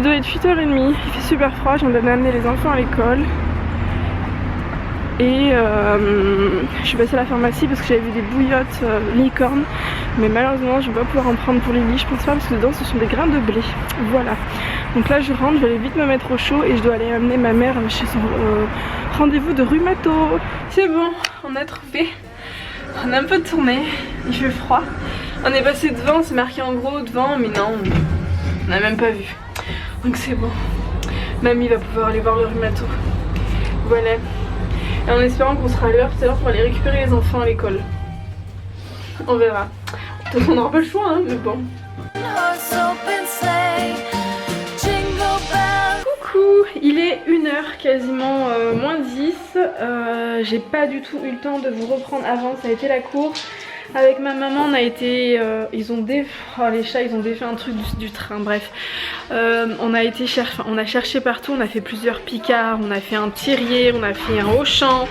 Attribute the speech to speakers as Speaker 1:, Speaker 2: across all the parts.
Speaker 1: Il doit être 8h30, il fait super froid, je viens d'amener les enfants à l'école. Et je suis passée à la pharmacie parce que j'avais vu des bouillottes licorne. Mais malheureusement je ne vais pas pouvoir en prendre pour Lily, je pense pas parce que dedans ce sont des grains de blé. Voilà. Donc là je rentre, je vais aller vite me mettre au chaud et je dois aller amener ma mère chez son rendez-vous de rhumato. C'est bon, on a trouvé. On a un peu tourné, il fait froid. On est passé devant, c'est marqué en gros devant, mais non, on n'a même pas vu. Donc c'est bon. Mamie va pouvoir aller voir le rhumato. Voilà. Et en espérant qu'on sera à l'heure tout à l'heure pour aller récupérer les enfants à l'école. On verra. De toute façon on n'aura pas le choix hein, mais bon. Coucou, il est 1h quasiment moins 10. J'ai pas du tout eu le temps de vous reprendre avant, ça a été la cour. Avec ma maman on a été, les chats ils ont défait un truc du train, bref. On a cherché partout, on a fait plusieurs picards, on a fait un Thirier, on a fait un Auchan,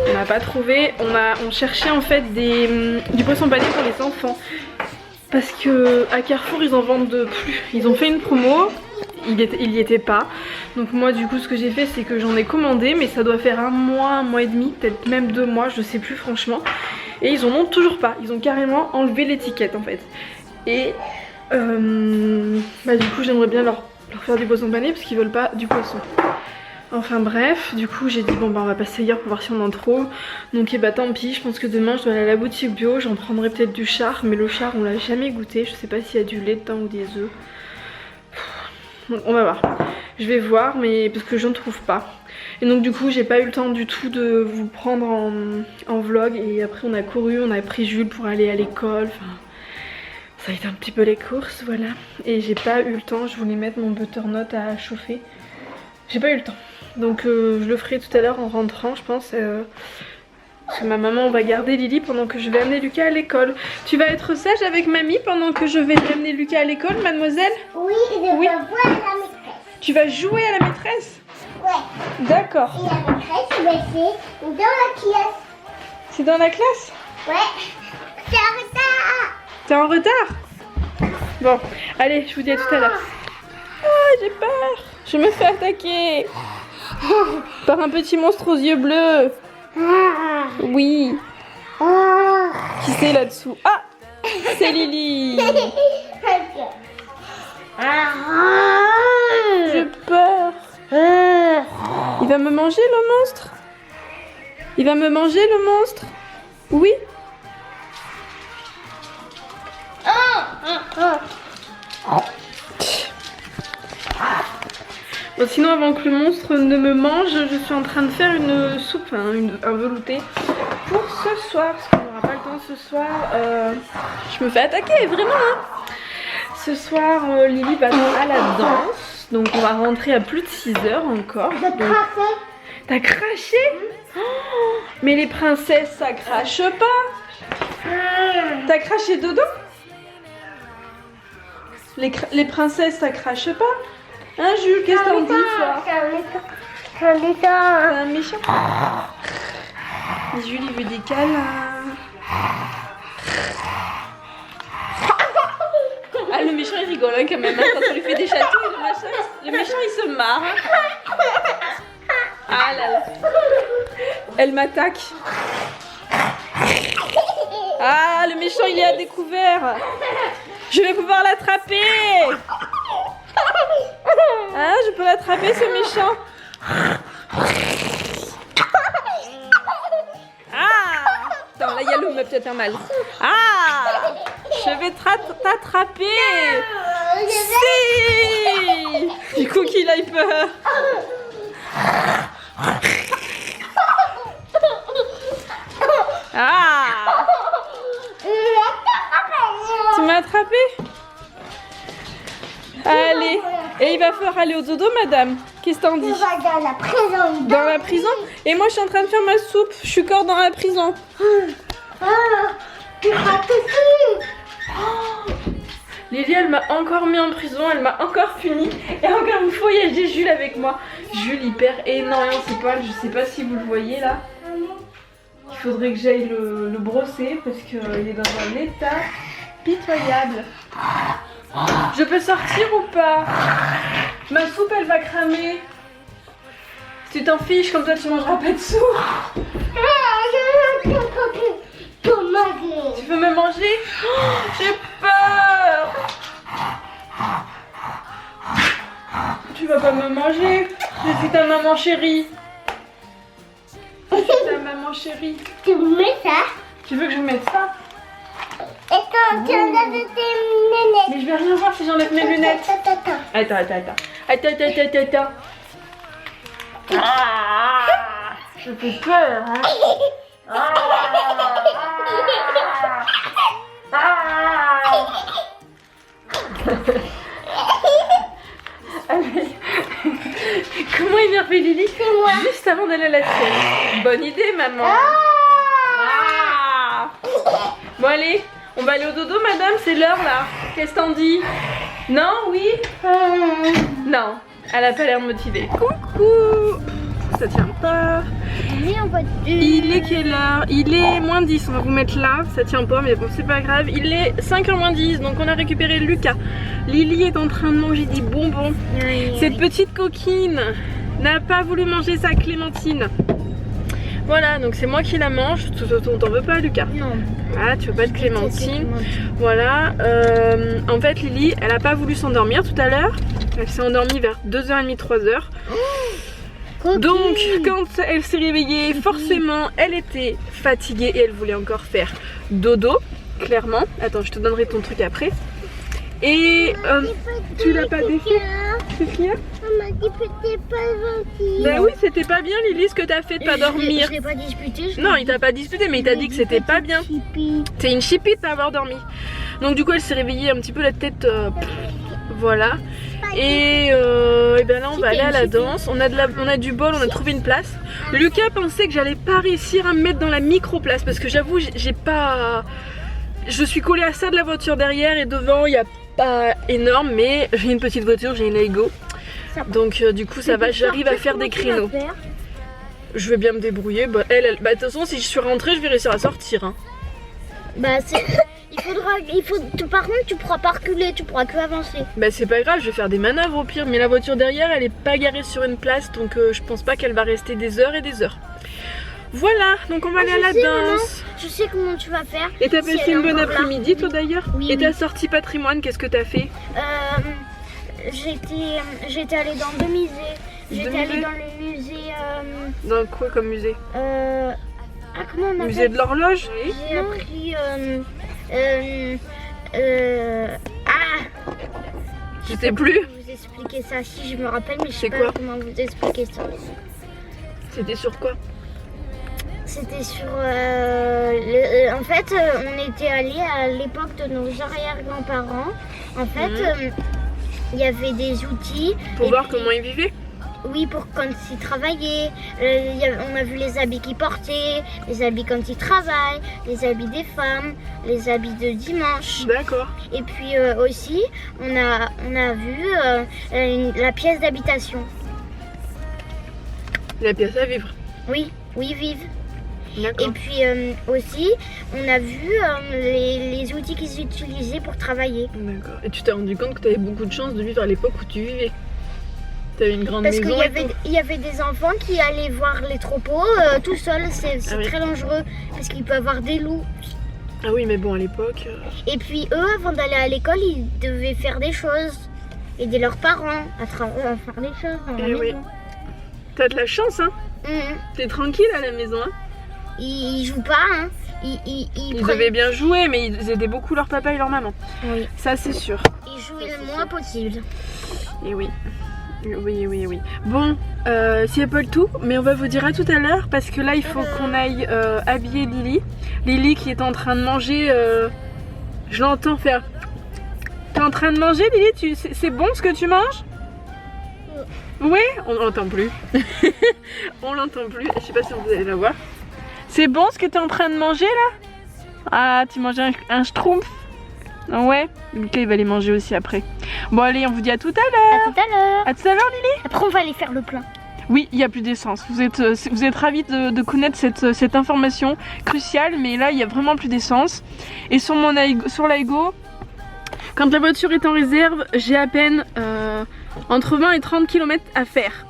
Speaker 1: on n'a pas trouvé. On cherchait en fait du poisson pané pour les enfants. Parce que à Carrefour ils en vendent de plus, ils ont fait une promo, il y était pas. Donc moi du coup ce que j'ai fait c'est que j'en ai commandé, mais ça doit faire un mois et demi, peut-être même 2 mois, je sais plus franchement. Et ils en ont toujours pas, ils ont carrément enlevé l'étiquette en fait. Et du coup j'aimerais bien leur faire du poisson pané parce qu'ils veulent pas du poisson. Enfin bref, du coup j'ai dit bon bah on va passer ailleurs pour voir si on en trouve. Donc et bah tant pis, je pense que demain je dois aller à la boutique bio, j'en prendrai peut-être du char. Mais le char on l'a jamais goûté, je sais pas s'il y a du lait dedans ou des œufs. Donc on va voir, je vais voir mais parce que je ne trouve pas. Et donc du coup j'ai pas eu le temps du tout de vous prendre en vlog. Et après on a couru, on a pris Jules pour aller à l'école. Enfin, ça a été un petit peu les courses, voilà. Et j'ai pas eu le temps, je voulais mettre mon butternut à chauffer. J'ai pas eu le temps. Donc je le ferai tout à l'heure en rentrant je pense. Parce que ma maman va garder Lily pendant que je vais amener Lucas à l'école. Tu vas être sage avec mamie pendant que je vais amener Lucas à l'école, mademoiselle?
Speaker 2: Oui, je vais voir la maîtresse.
Speaker 1: Tu vas jouer à la maîtresse?
Speaker 2: Ouais.
Speaker 1: D'accord.
Speaker 2: Et la maîtresse, c'est dans la classe.
Speaker 1: C'est dans la classe?
Speaker 2: Ouais. C'est en retard.
Speaker 1: T'es en retard? Bon, allez, je vous dis à tout à l'heure. Ah, j'ai peur. Je me fais attaquer par un petit monstre aux yeux bleus. Oui. Qui c'est là-dessous? Ah, c'est Lily. J'ai peur. Il va me manger le monstre? Il va me manger le monstre? Oui. Bon, sinon avant que le monstre ne me mange, je suis en train de faire une soupe, hein, un velouté pour ce soir, parce qu'on n'aura pas le temps ce soir. Je me fais attaquer, vraiment hein. Ce soir, Lily va à la danse, donc on va rentrer à plus de 6 h encore. T'as craché? Oh, mais les princesses, ça crache pas. T'as craché dedans? Les princesses, ça crache pas? Hein Jules, qu'est-ce que t'en dis toi?
Speaker 2: C'est un méchant.
Speaker 1: C'est un méchant. Jules il veut des câlins. Ah le méchant il rigole hein, quand même hein, quand on lui fait des chatouilles, le méchant il se marre hein. Ah là là. Elle m'attaque. Ah le méchant il est à découvert. Je vais pouvoir l'attraper. Ah, je peux l'attraper ce méchant. Ah. Attends, là il y a l'eau, peut-être faire mal. Ah. Je vais t'attraper. Si. Du coup qu'il ait peur. Ah. Tu m'as attrapé? Allez. Et il va falloir aller au dodo, madame. Qu'est-ce que t'en dis?
Speaker 2: On va dans la prison.
Speaker 1: Dans la prison? Et moi, je suis en train de faire ma soupe. Je suis encore dans la prison.
Speaker 2: Tu vas tout.
Speaker 1: Lily, elle m'a encore mis en prison. Elle m'a encore puni. Et encore une fois, il y a Jules avec moi. Jules, il perd énormément ses poils. Je sais pas si vous le voyez là. Il faudrait que j'aille le brosser parce qu'il est dans un état pitoyable. Je peux sortir ou pas? Ma soupe elle va cramer. Tu t'en fiches, comme toi tu mangeras pas de soupe. Tu veux me manger? Oh, j'ai peur. Tu vas pas me manger. Je suis ta maman chérie. Je suis ta maman chérie.
Speaker 2: Tu mets ça?
Speaker 1: Tu veux que je mette ça?
Speaker 2: Et quand tu enlèves tes lunettes.
Speaker 1: Mais je vais rien voir si j'enlève mes lunettes. Attends. Ah, je fais peur. Hein. Allez. Comment énerver Lily? Juste avant d'aller à la sieste. Bonne idée, maman. Ah. Bon, allez, on va aller au dodo, madame, c'est l'heure là. Qu'est-ce que t'en dis? Non, oui? Non, elle a pas l'air motivée. Coucou. Ça tient pas. Il est quelle heure? Il est moins 10, on va vous mettre là, ça tient pas mais bon c'est pas grave. Il est 5h moins 10, donc on a récupéré Lucas. Lily est en train de manger des bonbons. Cette petite coquine n'a pas voulu manger sa clémentine. Voilà, donc c'est moi qui la mange. T'en veux pas, Lucas?
Speaker 2: Non.
Speaker 1: Ah, tu veux pas de clémentine? Voilà. En fait, Lily, elle a pas voulu s'endormir tout à l'heure. Elle s'est endormie vers 2h30, 3h. Donc, quand elle s'est réveillée, forcément, elle était fatiguée et elle voulait encore faire dodo, clairement. Attends, je te donnerai ton truc après. Et tu l'as pas défait? C'est fier?
Speaker 2: On m'a dit que c'était pas gentil.
Speaker 1: Bah oui, c'était pas bien, Lily, ce que t'as fait de pas dormir.
Speaker 2: Je l'ai pas disputé.
Speaker 1: Non, il t'a pas disputé, mais il t'a dit que c'était pas bien. T'es une chipie de pas avoir dormi. Donc du coup, elle s'est réveillée un petit peu la tête... voilà. Et ben là on va aller à la danse. On a du bol, on a trouvé une place. Lucas pensait que j'allais pas réussir à me mettre dans la micro place parce que j'avoue j'ai pas... Je suis collée à ça de la voiture derrière et devant il n'y a pas énorme, mais j'ai une petite voiture, j'ai une Lego. Donc du coup ça va, j'arrive à faire des créneaux. Je vais bien me débrouiller. Bah de toute façon si je suis rentrée je vais réussir à sortir. Hein.
Speaker 2: Bah c'est... Par contre tu pourras pas reculer, tu pourras que avancer.
Speaker 1: Bah c'est pas grave, je vais faire des manœuvres au pire, mais la voiture derrière elle est pas garée sur une place, donc je pense pas qu'elle va rester des heures et des heures. Voilà, donc on va aller à la danse.
Speaker 2: Maman, je sais comment tu vas faire.
Speaker 1: Et t'as passé une bonne après-midi toi d'ailleurs?
Speaker 2: Oui.
Speaker 1: Et ta sortie patrimoine, qu'est-ce que t'as fait?
Speaker 2: J'étais allée dans deux musées. J'étais allée dans le musée...
Speaker 1: Dans quoi comme musée?
Speaker 2: comment on appelle?
Speaker 1: Musée de l'horloge?
Speaker 2: J'ai appris...
Speaker 1: Je sais plus.
Speaker 2: Vous expliquer ça, si je me rappelle, mais je sais
Speaker 1: C'est
Speaker 2: pas
Speaker 1: quoi?
Speaker 2: comment vous expliquer ça.
Speaker 1: C'était sur quoi?
Speaker 2: C'était sur... en fait, on était allé à l'époque de nos arrière-grands-parents. En fait, il y avait des outils.
Speaker 1: Pour voir comment ils vivaient?
Speaker 2: Oui, pour quand ils travaillaient. On a vu les habits qu'ils portaient, les habits quand ils travaillent, les habits des femmes, les habits de dimanche.
Speaker 1: D'accord.
Speaker 2: Et puis aussi, on a vu la pièce d'habitation.
Speaker 1: La pièce à vivre.
Speaker 2: Oui, vive.
Speaker 1: D'accord.
Speaker 2: Et puis aussi, on a vu les outils qu'ils utilisaient pour travailler.
Speaker 1: D'accord. Et tu t'es rendu compte que tu avais beaucoup de chance de vivre à l'époque où tu vivais? Tu avais une grande
Speaker 2: Parce
Speaker 1: maison.
Speaker 2: qu'il y avait des enfants qui allaient voir les troupeaux tout seuls. C'est
Speaker 1: oui.
Speaker 2: très dangereux parce qu'il peut y avoir des loups.
Speaker 1: Ah oui, mais bon, à l'époque...
Speaker 2: Et puis eux, avant d'aller à l'école, ils devaient faire des choses. Aider leurs parents à faire des choses dans la
Speaker 1: Eh oui.
Speaker 2: maison.
Speaker 1: T'as de la chance, hein?
Speaker 2: Mhm.
Speaker 1: T'es tranquille à la maison, hein?
Speaker 2: Ils jouent pas, hein. Ils
Speaker 1: devaient bien jouer, mais ils aidaient beaucoup leur papa et leur maman.
Speaker 2: Oui.
Speaker 1: Ça, c'est sûr.
Speaker 2: Ils jouaient le moins possible.
Speaker 1: Et oui. Oui. Bon, c'est pas le tout, mais on va vous dire à tout à l'heure parce que là, il faut qu'on aille habiller Lily. Lily qui est en train de manger. Je l'entends faire. T'es en train de manger, Lily? C'est bon ce que tu manges? Oui, on l'entend plus. On l'entend plus. Je sais pas si vous allez la voir. C'est bon ce que t'es en train de manger là? Ah, tu manges un schtroumpf? Ouais, Lucas il va les manger aussi après. Bon allez, on vous dit à tout à l'heure.
Speaker 2: À tout à l'heure.
Speaker 1: À tout à l'heure, Lily.
Speaker 2: Après on va aller faire le plein.
Speaker 1: Oui, il n'y a plus d'essence. Vous êtes ravis de connaître cette information cruciale, mais là il y a vraiment plus d'essence. Et sur l'Aigo, quand la voiture est en réserve, j'ai à peine entre 20 et 30 km à faire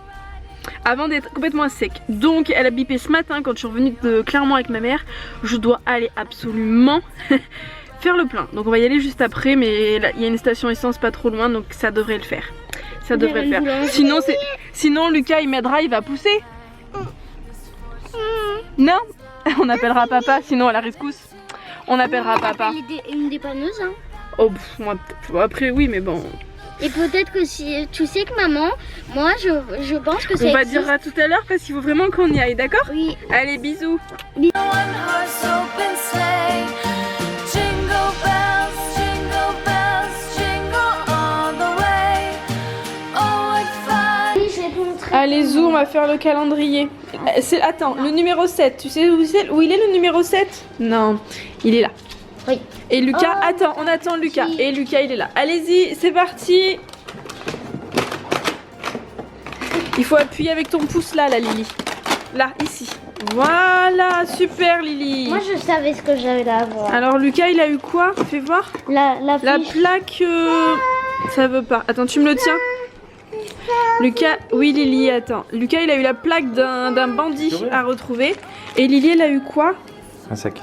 Speaker 1: avant d'être complètement sec. Donc elle a bipé ce matin quand je suis revenue de Clermont avec ma mère. Je dois aller absolument faire le plein. Donc on va y aller juste après, mais il y a une station essence pas trop loin, donc ça devrait le faire. Ça devrait le faire. Sinon Lucas il m'aidera, il va pousser. Non, on appellera papa, sinon à la rescousse. On appellera papa.
Speaker 2: Une dépanneuse hein.
Speaker 1: Oh moi, après oui mais bon.
Speaker 2: Et peut-être que si tu sais que maman, moi je pense que ça
Speaker 1: On va
Speaker 2: existe.
Speaker 1: dire à tout à l'heure parce qu'il faut vraiment qu'on y aille, d'accord?
Speaker 2: Oui.
Speaker 1: Allez, bisous. Allez, Zou, on va faire le calendrier. Attends, le numéro 7, tu sais où il est le numéro 7? Non, il est là.
Speaker 2: Oui.
Speaker 1: Et Lucas, attends, on attend Lucas.
Speaker 2: Si.
Speaker 1: Et Lucas, il est là. Allez-y, c'est parti. Il faut appuyer avec ton pouce là, Lily. Là, ici. Voilà, super Lily.
Speaker 2: Moi je savais ce que j'avais à voir.
Speaker 1: Alors Lucas, il a eu quoi? Fais voir.
Speaker 2: La
Speaker 1: La
Speaker 2: fiche.
Speaker 1: plaque, ça veut pas. Attends, tu me le tiens? Lucas, oui Lily, attends. Lucas, il a eu la plaque d'un bandit à retrouver. Et Lily, elle a eu quoi?
Speaker 3: Un sac.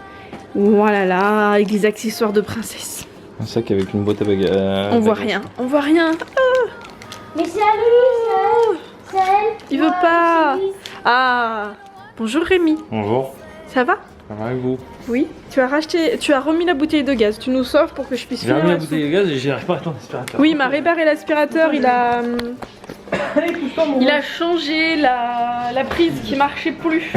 Speaker 1: Voilà là, avec des accessoires de princesse.
Speaker 3: Un sac avec une boîte à bagages.
Speaker 1: On voit rien, on voit rien.
Speaker 2: Mais c'est à lui, c'est elle.
Speaker 1: Il veut pas. Ah, bonjour Rémi.
Speaker 3: Bonjour.
Speaker 1: Ça va?
Speaker 3: Ça va avec vous?
Speaker 1: Oui. Tu as remis la bouteille de gaz. Tu nous sauves pour que je puisse
Speaker 3: J'ai
Speaker 1: finir
Speaker 3: remis la
Speaker 1: soupe.
Speaker 3: bouteille de gaz et j'y arrive pas à ton aspirateur.
Speaker 1: Oui, il m'a réparé l'aspirateur, il a changé la prise qui marchait plus.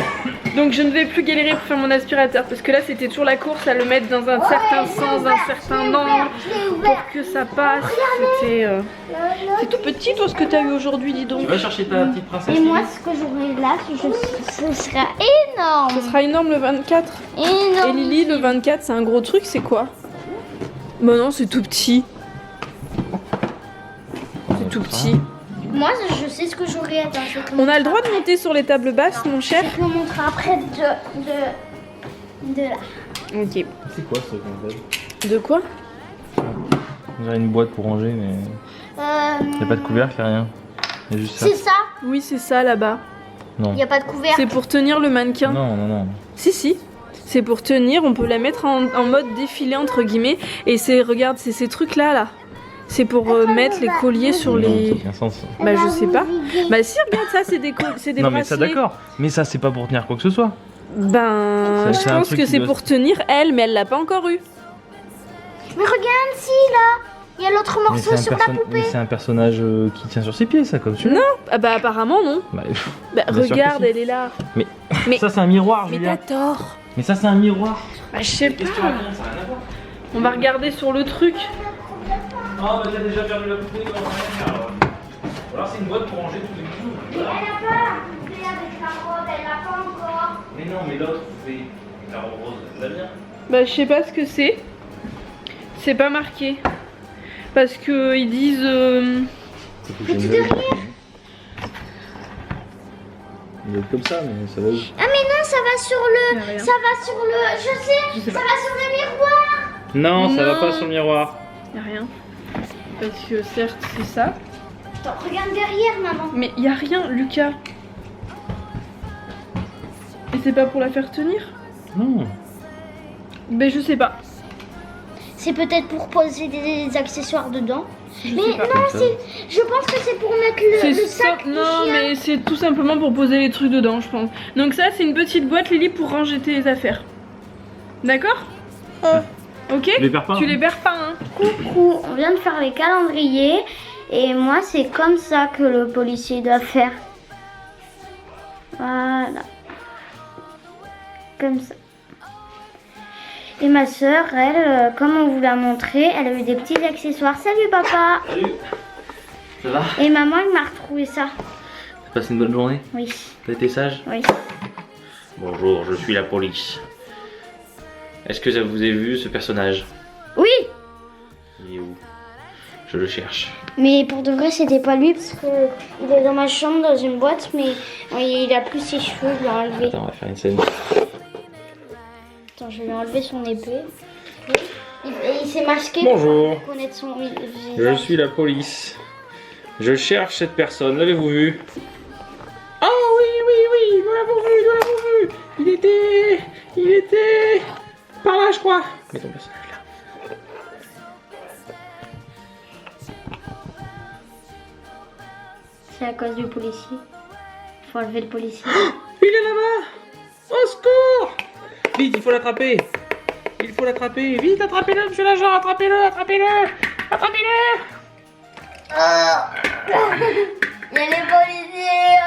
Speaker 1: Donc je ne vais plus galérer pour faire mon aspirateur parce que là c'était toujours la course à le mettre dans un certain sens, un certain angle pour que ça passe. C'est tout petit toi ce que tu as eu aujourd'hui, dis donc.
Speaker 3: Tu vas chercher ta petite princesse?
Speaker 2: Et moi ce que j'aurai là, ce sera énorme.
Speaker 1: Ce sera énorme le 24. Et
Speaker 2: Énorme.
Speaker 1: Lily, le 24 c'est un gros truc, c'est quoi? Bah non, c'est tout petit. C'est tout petit.
Speaker 2: Moi je sais ce que j'aurai. Attends, je te
Speaker 1: On a le droit de monter sur les tables basses, mon cher?
Speaker 2: Je te montrerai après de là.
Speaker 1: Ok.
Speaker 3: C'est quoi ça qu'on fait?
Speaker 1: De quoi?
Speaker 3: On dirait une boîte pour ranger, mais y a pas de couvercle, y a rien. Y a juste ça.
Speaker 2: C'est ça.
Speaker 1: Oui, c'est ça là-bas.
Speaker 3: Non.
Speaker 2: Il n'y a pas de couvercle.
Speaker 1: C'est pour tenir le mannequin.
Speaker 3: Non, non, non.
Speaker 1: Si. C'est pour tenir, on peut la mettre en mode défilé entre guillemets. Et c'est, regarde, c'est ces trucs là. C'est pour mettre les colliers sur
Speaker 3: Non, ça
Speaker 1: les...
Speaker 3: n'a aucun sens.
Speaker 1: Bah je sais pas. Bah si, regarde ça, c'est des
Speaker 3: Non, mais ça
Speaker 1: bracelets.
Speaker 3: d'accord. Mais ça, c'est pas pour tenir quoi que ce soit.
Speaker 1: Ben,
Speaker 3: C'est
Speaker 1: je
Speaker 3: un
Speaker 1: pense
Speaker 3: truc
Speaker 1: que
Speaker 3: qui
Speaker 1: c'est
Speaker 3: doit-
Speaker 1: pour tenir elle, mais elle l'a pas encore eu.
Speaker 2: Mais regarde si là. Il y a l'autre
Speaker 3: Mais
Speaker 2: morceau
Speaker 3: c'est un,
Speaker 2: sur la
Speaker 3: mais
Speaker 2: poupée.
Speaker 3: c'est un personnage qui tient sur ses pieds, ça, comme celui-là.
Speaker 1: Ah bah apparemment non.
Speaker 3: Bah,
Speaker 1: Bah
Speaker 3: Bien sûr que
Speaker 1: regarde,
Speaker 3: si.
Speaker 1: elle est là.
Speaker 3: mais
Speaker 1: Mais-
Speaker 3: ça, c'est un miroir,
Speaker 1: Mais
Speaker 3: Julia.
Speaker 1: t'as tort.
Speaker 3: Mais ça, c'est un miroir.
Speaker 1: Bah je sais
Speaker 3: Qu'est-ce que tu
Speaker 1: pas.
Speaker 3: racontes? Ça n'a rien à voir.
Speaker 1: On va regarder sur le truc.
Speaker 3: Ah, bah t'as déjà perdu la poupée, comment on va faire alors? Ou alors c'est une boîte pour ranger tous les bijoux.
Speaker 2: Elle n'a pas la poupée avec la robe, elle l'a pas encore.
Speaker 3: Mais non, mais l'autre poupée, la robe rose, ça va bien.
Speaker 1: Bah je sais pas ce que c'est. C'est pas marqué. Parce que ils disent...
Speaker 2: Petit derrière.
Speaker 3: Il doit être comme ça, mais ça va où?
Speaker 2: Ah mais non, ça va sur le...
Speaker 1: Y a rien.
Speaker 2: Ça va sur le... Je sais, ça va sur le miroir.
Speaker 3: Non, ça va
Speaker 1: Non.
Speaker 3: pas sur le miroir.
Speaker 1: Y a rien. Parce que certes c'est ça.
Speaker 2: Attends, regarde derrière, maman.
Speaker 1: Mais y a rien, Lucas. Et c'est pas pour la faire tenir?
Speaker 3: Non.
Speaker 1: Ben je sais pas.
Speaker 2: C'est peut-être pour poser des accessoires dedans.
Speaker 1: Je
Speaker 2: Mais
Speaker 1: sais pas.
Speaker 2: non, je pense que c'est pour mettre le
Speaker 1: C'est
Speaker 2: sac
Speaker 1: ça.
Speaker 2: du
Speaker 1: Non
Speaker 2: chien.
Speaker 1: mais c'est tout simplement pour poser les trucs dedans je pense. Donc ça c'est une petite boîte Lily pour ranger tes affaires. D'accord? Ok?
Speaker 3: Tu les perds pas,
Speaker 1: Tu
Speaker 3: hein.
Speaker 1: les perds pas hein.
Speaker 2: Coucou, on vient de faire les calendriers. Et moi, c'est comme ça que le policier doit faire. Voilà. Comme ça. Et ma soeur, elle, comme on vous l'a montré, elle a eu des petits accessoires. Salut papa.
Speaker 3: Salut. Ça va?
Speaker 2: Et maman, elle m'a retrouvé ça.
Speaker 3: T'as passé une bonne journée?
Speaker 2: Oui,
Speaker 3: T'as été sage?
Speaker 2: oui.
Speaker 3: Bonjour, je suis la police. Est-ce que vous avez vu ce personnage?
Speaker 2: Oui,
Speaker 3: Il est où? Je le cherche.
Speaker 2: mais pour de vrai, c'était pas lui parce que il est dans ma chambre dans une boîte, mais il a plus ses cheveux, je l'ai enlevé.
Speaker 3: Attends, on va faire une scène.
Speaker 2: Attends, je vais lui enlever son épée. Et il s'est masqué
Speaker 3: Bonjour.
Speaker 2: pour connaître son
Speaker 3: Je
Speaker 2: visage.
Speaker 3: suis la police. Je cherche cette personne, l'avez-vous vu? Oh oui, nous l'avons vu. Il était par là, je crois. Mets ton personnage là.
Speaker 2: C'est à cause du policier. Faut enlever le policier.
Speaker 3: Il est là-bas. Au secours! Vite, il faut l'attraper. Vite, attrapez-le, monsieur l'agent, attrapez-le.
Speaker 2: Il y a les policiers.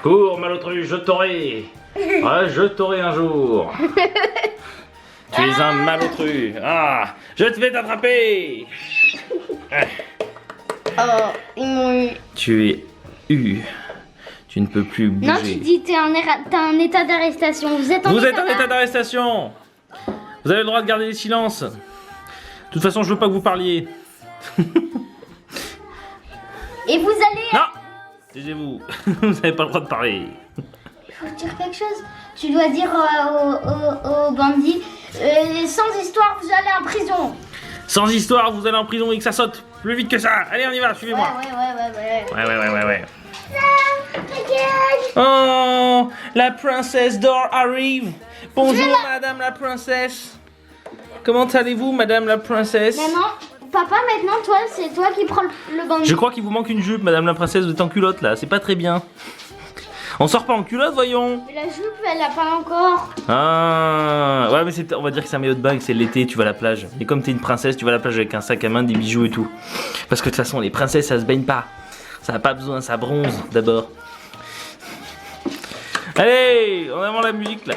Speaker 3: Cours, malotru, je t'aurai. Ouais, je t'aurai un jour. Tu es un malotru. Ah, je te vais t'attraper.
Speaker 2: Oh, ils m'ont eu.
Speaker 3: Tu es eu. Tu ne peux plus bouger.
Speaker 2: Non, tu dis t'es en état d'arrestation. Vous êtes en
Speaker 3: état d'arrestation. Vous avez le droit de garder le silence. De toute façon, je veux pas que vous parliez.
Speaker 2: Et vous allez...
Speaker 3: Non, taisez-vous. Vous n'avez pas le droit de parler.
Speaker 2: Il faut dire quelque chose. Tu dois dire aux bandits, sans histoire, vous allez en prison.
Speaker 3: Sans histoire, vous allez en prison et que ça saute plus vite que ça. Allez, on y va, suivez-moi. Ouais. Oh, la princesse d'or arrive. Bonjour, madame la princesse. Comment allez-vous, madame la princesse?
Speaker 2: Maman, papa, maintenant, toi, c'est toi qui prends le bandit.
Speaker 3: Je crois qu'il vous manque une jupe, madame la princesse. Vous êtes en culotte, là. C'est pas très bien. On sort pas en culotte, voyons.
Speaker 2: Mais la jupe, elle a pas encore.
Speaker 3: Ah, ouais, mais on va dire que c'est un maillot de bain, que c'est l'été, tu vas à la plage. Et comme t'es une princesse, tu vas à la plage avec un sac à main, des bijoux et tout. Parce que de toute façon, les princesses, ça se baigne pas. Ça n'a pas besoin, ça bronze d'abord. Allez, on avance la musique là.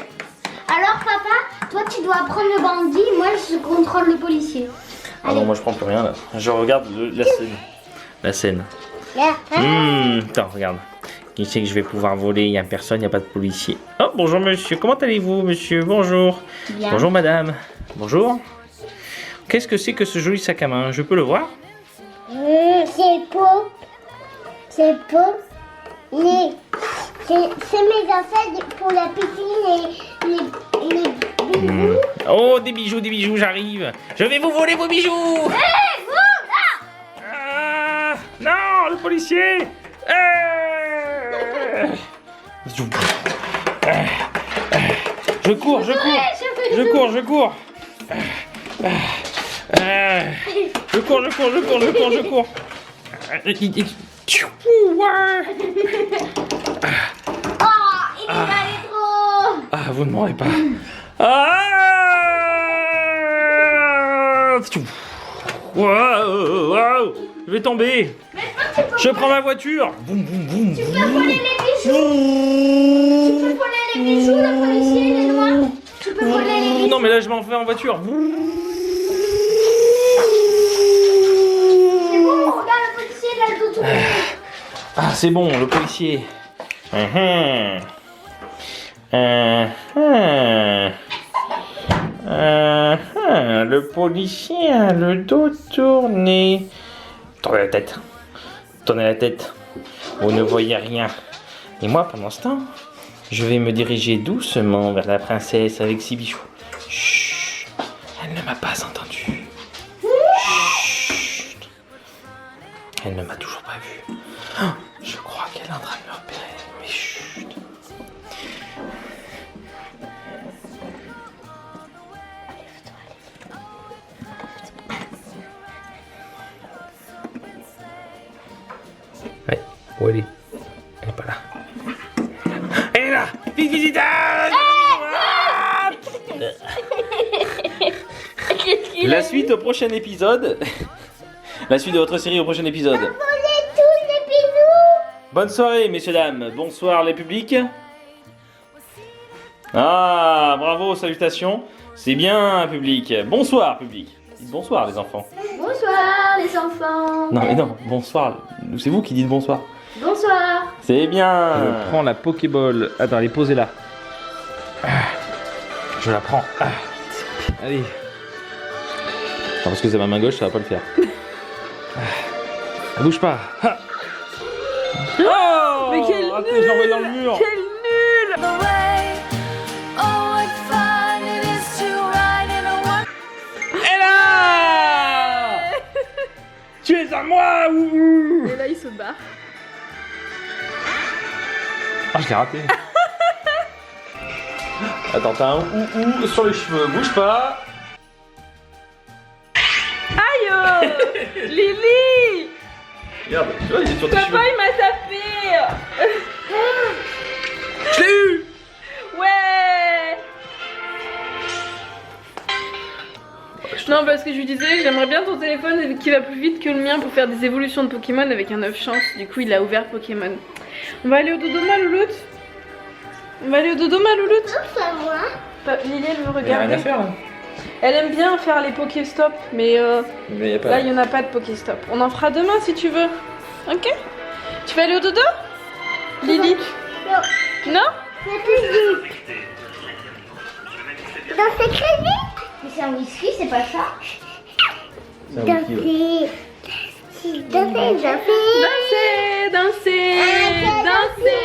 Speaker 2: Alors, papa, toi, tu dois prendre le bandit, moi, je contrôle le policier.
Speaker 3: Ah non, moi je prends plus rien là. Je regarde la scène. Attends, regarde. Qui sait que je vais pouvoir voler? Il n'y a personne, il n'y a pas de policier. Oh, bonjour monsieur, comment allez-vous monsieur? Bonjour.
Speaker 2: Bien.
Speaker 3: Bonjour madame. Bonjour. Qu'est-ce que c'est que ce joli sac à main? Je peux le voir?
Speaker 2: C'est mes affaires pour la piscine et les bijoux.
Speaker 3: Oh, des bijoux, j'arrive. Je vais vous voler vos bijoux. Ah, non, le policier. Je cours. Je cours. Je cours.
Speaker 2: Il est allé trop.
Speaker 3: Ah, vous ne m'aurez pas. Ah! Wow, je vais tomber. Je prends ma voiture. Boum, boum, boum.
Speaker 2: Tu peux voler les bijoux. Tu peux voler les bijoux, le policier, il est loin. Tu peux voler les bijoux.
Speaker 3: Non, mais là, je m'en fais en voiture.
Speaker 2: C'est bon, regarde le policier, il a le dos tout rouge.
Speaker 3: Ah, c'est bon, le policier. Le policier a le dos tourné. Tournez la tête. Vous ne voyez rien. Et moi, pendant ce temps, je vais me diriger doucement vers la princesse avec ses bijoux. Chut, elle ne m'a pas entendu. Chut, elle ne m'a toujours pas vu. Oh, je crois qu'elle est en train de me repérer. Mais chut. Ouais, où elle est? Elle est pas là. Elle est là! Vite, visite! La suite au prochain épisode. La suite de votre série au prochain épisode. Bonne soirée, messieurs, dames. Bonsoir, les publics. Ah, bravo, salutations. C'est bien, public. Bonsoir, public. Dites bonsoir, les enfants.
Speaker 2: Bonsoir les enfants.
Speaker 3: Non, mais non, bonsoir. C'est vous qui dites bonsoir.
Speaker 2: Bonsoir.
Speaker 3: C'est bien. Je prends la Pokéball. Attends, elle est posée là. Je la prends. Allez. Non, parce que c'est ma main gauche, ça va pas le faire. Bouge pas. Oh,
Speaker 1: mais quel
Speaker 3: attends,
Speaker 1: nul.
Speaker 3: je l'ai envoyé dans le mur.
Speaker 1: Quel nul.
Speaker 3: Et là, Tu es à moi ou...
Speaker 1: Et là, il se barre.
Speaker 3: Ah, je l'ai raté. Attends, t'as un ou sur les cheveux, bouge pas.
Speaker 1: Aïe. Lily.
Speaker 3: Regarde, tu vois, il est sur tes cheveux.
Speaker 1: Papa, il m'a tapé.
Speaker 3: Je l'ai eu.
Speaker 1: Ouais. Non, parce que je lui disais, j'aimerais bien ton téléphone qui va plus vite que le mien pour faire des évolutions de Pokémon avec un 9 chance. Du coup, il a ouvert Pokémon. On va aller au dodo, ma louloute. On va aller au dodo, ma louloute.
Speaker 2: C'est à moi.
Speaker 1: Lily, elle veut
Speaker 3: Il y a
Speaker 1: regarder.
Speaker 3: rien à faire. Hein.
Speaker 1: Elle aime bien faire les Pokéstop, mais
Speaker 3: Mais y a pas.
Speaker 1: là, il n'y en a pas de Pokéstop. On en fera demain si tu veux. Ok. Tu vas aller au dodo, Lily?
Speaker 2: Non.
Speaker 1: Non?
Speaker 2: Dans ce crédit. Mais c'est un whisky, c'est pas ça.
Speaker 3: C'est un whisky, ouais.
Speaker 1: Danser, danser, danser.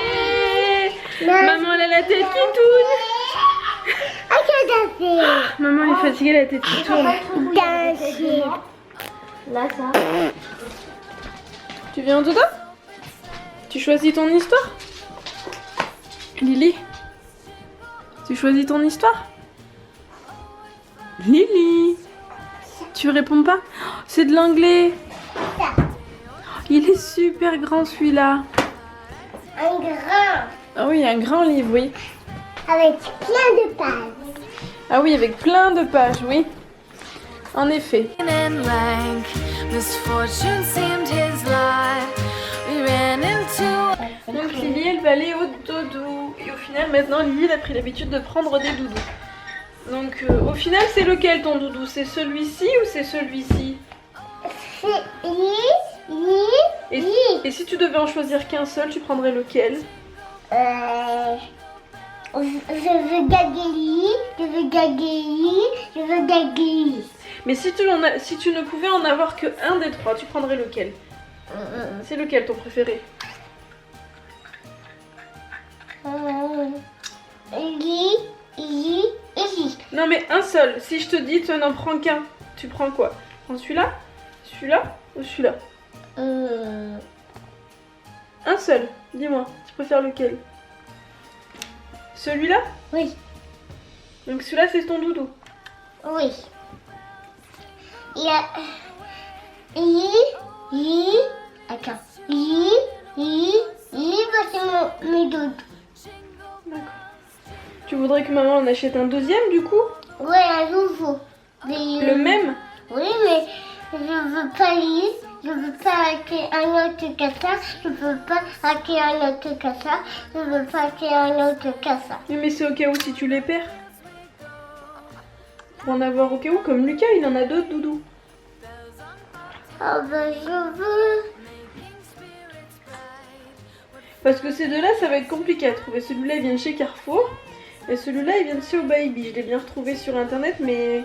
Speaker 1: Maman, elle a la tête qui tourne. Maman, elle est fatiguée, la tête qui tourne.
Speaker 2: Là, ça.
Speaker 1: Tu viens au dodo? Tu choisis ton histoire? Lily? Tu choisis ton histoire? Lily? Tu réponds pas? C'est de l'anglais. Il est super grand celui-là.
Speaker 2: Un grand.
Speaker 1: Ah oui, un grand livre, oui.
Speaker 2: Avec plein de pages.
Speaker 1: Ah oui, avec plein de pages, oui. En effet.
Speaker 4: And like misfortune seemed his life. We ran into
Speaker 1: Donc Lily, elle va aller au dodo. Et au final, maintenant, Lily, elle a pris l'habitude de prendre des doudous. Donc au final, c'est lequel ton doudou? C'est celui-ci ou c'est celui-ci?
Speaker 2: C'est
Speaker 1: Et si tu devais en choisir qu'un seul, tu prendrais lequel?
Speaker 2: Je veux Gageli, je veux Gageli, je veux Gageli.
Speaker 1: Mais si tu ne pouvais en avoir que un des trois, tu prendrais lequel? C'est lequel ton préféré? Non mais un seul. Si je te dis tu n'en prends qu'un, tu prends quoi? Tu prends celui-là? Celui-là ou celui-là? Un seul. Dis-moi, tu préfères lequel? Celui-là?
Speaker 2: Oui,
Speaker 1: Donc celui-là c'est ton doudou.
Speaker 2: oui. Il y a... Attends. Voici mes doutes.
Speaker 1: D'accord. Tu voudrais que maman en achète un deuxième du coup?
Speaker 2: Ouais, un nouveau.
Speaker 1: Le même?
Speaker 2: Oui, mais je veux pas lire. Je veux pas acheter un autre que ça. Je veux pas acheter un autre que ça. Je veux pas acheter un autre que ça.
Speaker 1: Oui, mais c'est au cas où si tu les perds. Pour en avoir au cas où, comme Lucas, il en a d'autres doudous.
Speaker 2: Oh ben je veux.
Speaker 1: Parce que ces deux-là, ça va être compliqué à trouver. Celui-là, il vient de chez Carrefour. Et celui-là, il vient de chez Baby. Je l'ai bien retrouvé sur internet, mais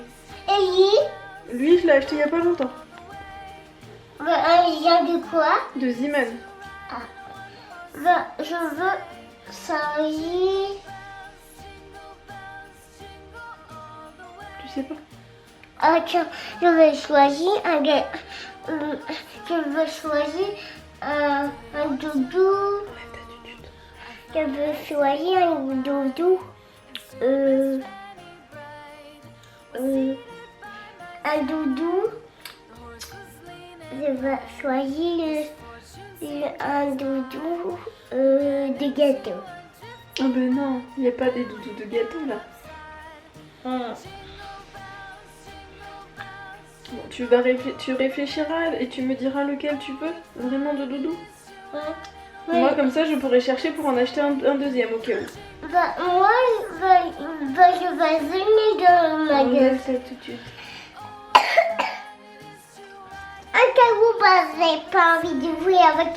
Speaker 2: Et
Speaker 1: lui, je l'ai acheté il y a pas longtemps.
Speaker 2: il vient de quoi?
Speaker 1: De Ziman.
Speaker 2: Ben, je veux ça.
Speaker 1: Tu sais pas?
Speaker 2: Ah tiens, je vais choisir un gars. Je veux choisir un doudou. Je veux choisir un doudou. Un doudou. Je vais choisir un doudou de gâteau.
Speaker 1: Ah ben non, il n'y a pas des doudous de gâteau là. Bon, tu réfléchiras et tu me diras lequel tu veux, vraiment de doudou. Moi comme ça je pourrais chercher pour en acheter un deuxième au cas où.
Speaker 2: Bah, moi, je vais venir dans le
Speaker 1: On
Speaker 2: magasin.
Speaker 1: laisse ça tout de suite.
Speaker 2: En cas où vous n'avez pas envie de jouer avec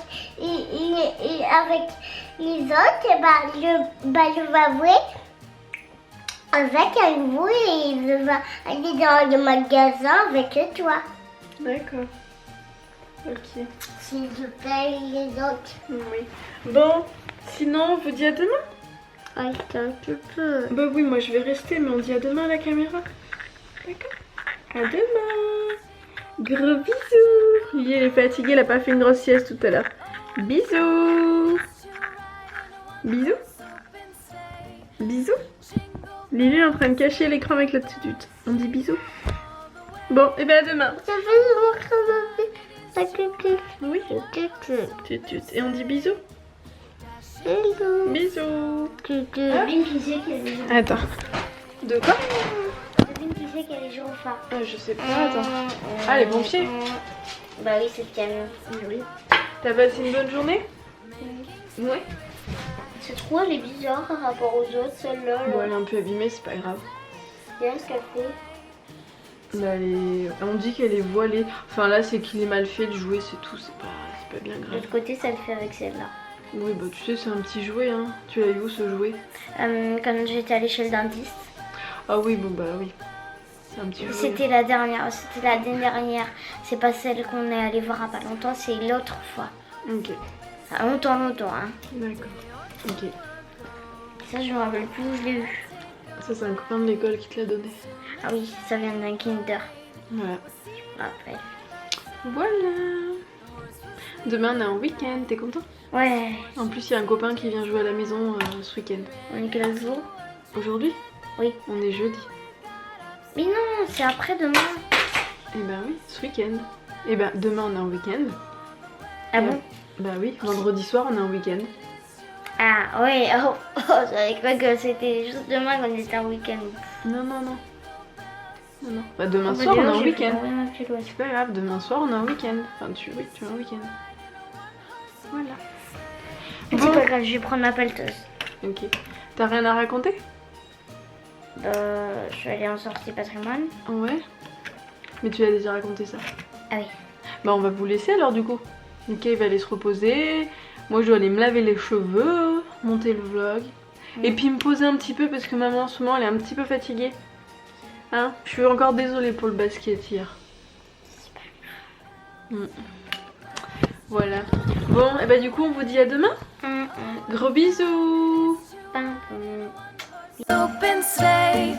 Speaker 2: les autres, je vais jouer avec un vous et je vais aller dans le magasin avec toi.
Speaker 1: D'accord. Ok.
Speaker 2: Si je paye les autres.
Speaker 1: Oui. Bon, sinon on vous dit à demain.
Speaker 2: Attends, tu peux.
Speaker 1: Bah oui, moi je vais rester, mais on dit à demain à la caméra. D'accord. À demain. Gros bisous. Lily elle est fatiguée, elle a pas fait une grosse sieste tout à l'heure. Bisous. Bisous. Bisous. Lily est en train de cacher l'écran avec la tutute. On dit bisous. Bon, et bien à demain.
Speaker 2: Ça fait
Speaker 1: Oui. Tutute. Et on dit bisous.
Speaker 2: Hello.
Speaker 1: Bisous.
Speaker 2: Devine qui c'est qui a les jours.
Speaker 1: Attends. De quoi?
Speaker 2: Devine qui c'est qui a les jours au phare.
Speaker 1: Je sais pas, attends. Ah, les pompiers.
Speaker 2: Bah oui, c'est le camion.
Speaker 1: Oui. T'as passé une bonne journée?
Speaker 2: Oui. C'est trop, elle est bizarre par rapport aux autres, celle-là.
Speaker 1: Bon, elle est un peu abîmée, c'est pas grave.
Speaker 2: Regarde ce qu'elle fait.
Speaker 1: Bah, on dit qu'elle est voilée. Enfin, là, c'est qu'il est mal fait de jouer, c'est tout. C'est pas bien
Speaker 2: De
Speaker 1: grave.
Speaker 2: l'autre côté, ça le fait avec celle-là.
Speaker 1: Oui, bah, tu sais, c'est un petit jouet, hein. Tu l'as eu où ce jouet?
Speaker 2: Quand j'étais allée chez le dentiste.
Speaker 1: Ah oui, bon, bah oui. C'est un petit jouet.
Speaker 2: C'était la dernière, c'était la dernière. C'est pas celle qu'on est allé voir à pas longtemps, c'est l'autre fois.
Speaker 1: Ok,
Speaker 2: Ah, longtemps, hein.
Speaker 1: d'accord. Ok.
Speaker 2: Ça, je me rappelle plus où je l'ai eu.
Speaker 1: Ça, c'est un copain de l'école qui te l'a donné.
Speaker 2: Ah oui, ça vient d'un Kinder.
Speaker 1: Voilà.
Speaker 2: Après.
Speaker 1: Voilà. Demain, on est en week-end, t'es content?
Speaker 2: Ouais,
Speaker 1: En plus, il y a un copain qui vient jouer à la maison ce week-end.
Speaker 2: on est quel jour?
Speaker 1: Aujourd'hui?
Speaker 2: Oui.
Speaker 1: On est jeudi.
Speaker 2: Mais non, c'est après-demain.
Speaker 1: Eh ben oui, ce week-end. Eh ben, demain, on est en week-end.
Speaker 2: Ah bon?
Speaker 1: Bah oui, vendredi soir, on est en week-end.
Speaker 2: Ah ouais, oh, je savais pas que c'était juste demain qu'on était en week-end.
Speaker 1: Non. Bah demain soir, on est en week-end. C'est pas grave, demain soir, on est en week-end. Enfin, tu es en week-end. Voilà.
Speaker 2: C'est pas grave, je vais prendre ma pelleteuse.
Speaker 1: Ok. T'as rien à raconter?
Speaker 2: Je suis allée en sortie patrimoine.
Speaker 1: Ouais. Mais tu as déjà raconté ça.
Speaker 2: Ah oui.
Speaker 1: Bah on va vous laisser alors du coup. Mika il va aller se reposer. Moi je dois aller me laver les cheveux, monter le vlog. Et puis me poser un petit peu parce que maman en ce moment elle est un petit peu fatiguée. Hein? Je suis encore désolée pour le basket hier. Voilà. Bon, et bah du coup on vous dit à demain. Gros bisous.
Speaker 4: Open sleigh.